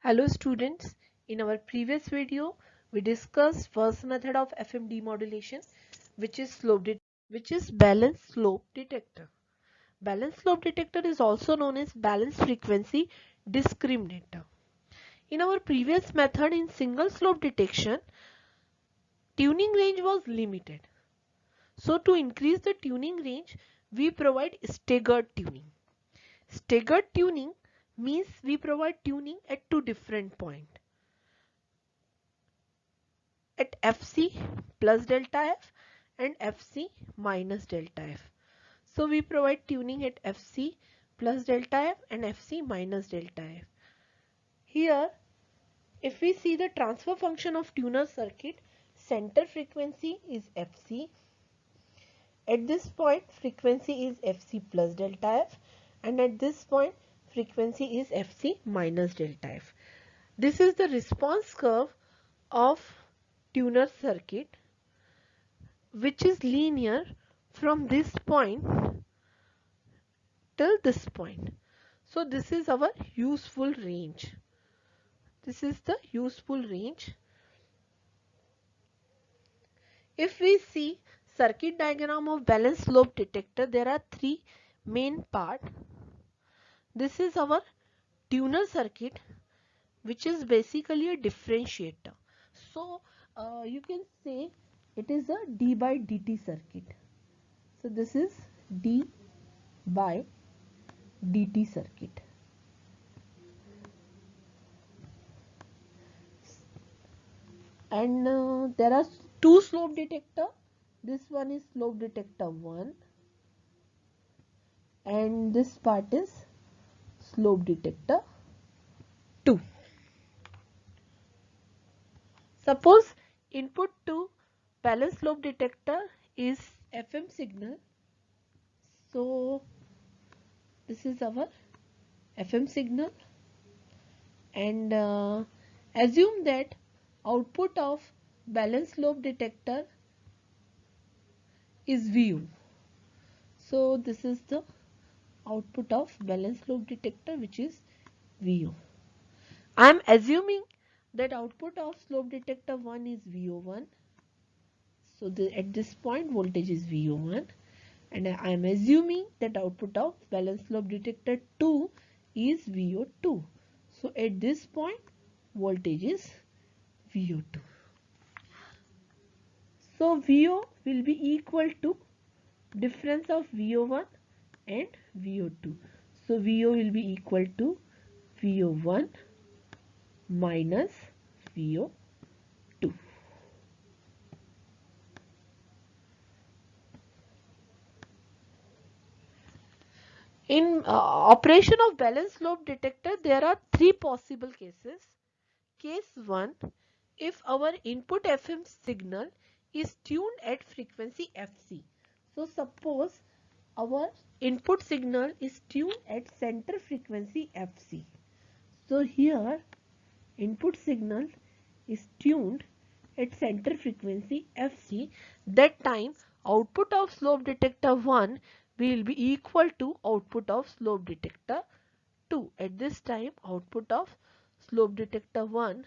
Hello students, in our previous video we discussed first method of FM demodulation which is balanced slope detector. Balanced slope detector is also known as balanced frequency discriminator. In our previous method in single slope detection, tuning range was limited. So to increase the tuning range, we provide staggered tuning. Staggered tuning means we provide tuning at two different points. At Fc plus delta F and Fc minus delta F. So we provide tuning at Fc plus delta F and Fc minus delta F. Here, if we see the transfer function of tuner circuit, center frequency is Fc. At this point, frequency is Fc plus delta F, and at this point, frequency is Fc minus delta F. This is the response curve of tuner circuit, which is linear from this point till this point. So this is our useful range. This is the useful range. If we see circuit diagram of balanced slope detector, there are three main parts. This is our tuner circuit, which is basically a differentiator. So you can say it is a d by dt circuit. So this is d by dt circuit. And there are two slope detector. This one is slope detector 1 and this part is slope detector 2. Suppose input to balanced slope detector is FM signal. So this is our FM signal, and assume that output of balanced slope detector is VU. So this is the output of balanced slope detector, which is VU. I am assuming that output of slope detector 1 is VO1. So at this point voltage is VO1, and I am assuming that output of balanced slope detector 2 is VO2. So at this point voltage is VO2. So VO will be equal to difference of VO1 and VO2. So VO will be equal to VO1 minus VO2. In operation of balanced slope detector, there are three possible cases. Case 1, if our input FM signal is tuned at frequency Fc. So suppose our input signal is tuned at center frequency Fc. So here input signal is tuned at center frequency Fc. That time output of slope detector 1 will be equal to output of slope detector 2. At this time output of slope detector 1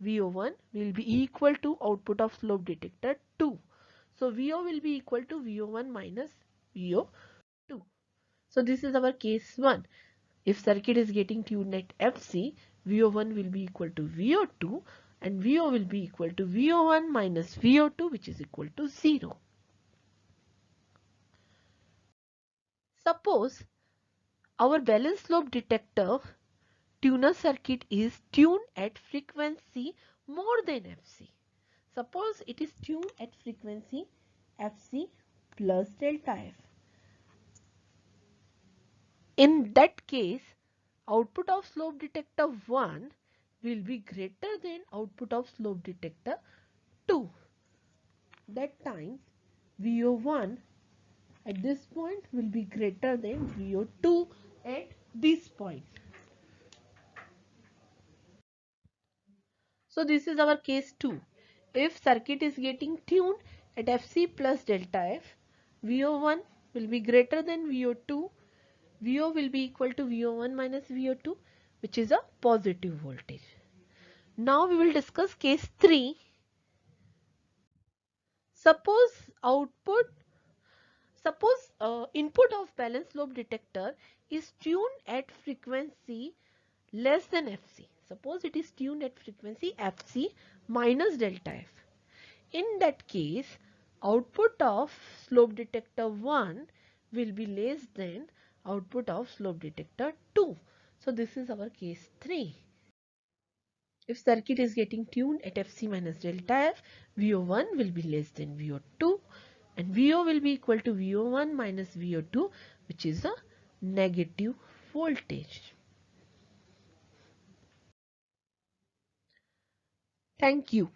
VO1 will be equal to output of slope detector 2. So VO will be equal to VO1 minus VO2. So this is our case 1. If circuit is getting tuned at Fc, VO1 will be equal to VO2 and VO will be equal to VO1 minus VO2, which is equal to 0. Suppose our balanced slope detector tuner circuit is tuned at frequency more than Fc. Suppose it is tuned at frequency Fc plus delta F. In that case, output of slope detector 1 will be greater than output of slope detector 2. That time VO1 at this point will be greater than VO2 at this point. So this is our case 2. If circuit is getting tuned at Fc plus delta F, VO1 will be greater than VO2, VO will be equal to VO1 minus VO2, which is a positive voltage. Now we will discuss case 3. Suppose input of balanced lobe detector is tuned at frequency less than Fc. Suppose it is tuned at frequency Fc minus delta F. In that case, output of slope detector 1 will be less than output of slope detector 2. So this is our case 3. If circuit is getting tuned at Fc minus delta F, VO1 will be less than VO2 and VO will be equal to VO1 minus VO2, which is a negative voltage. Thank you.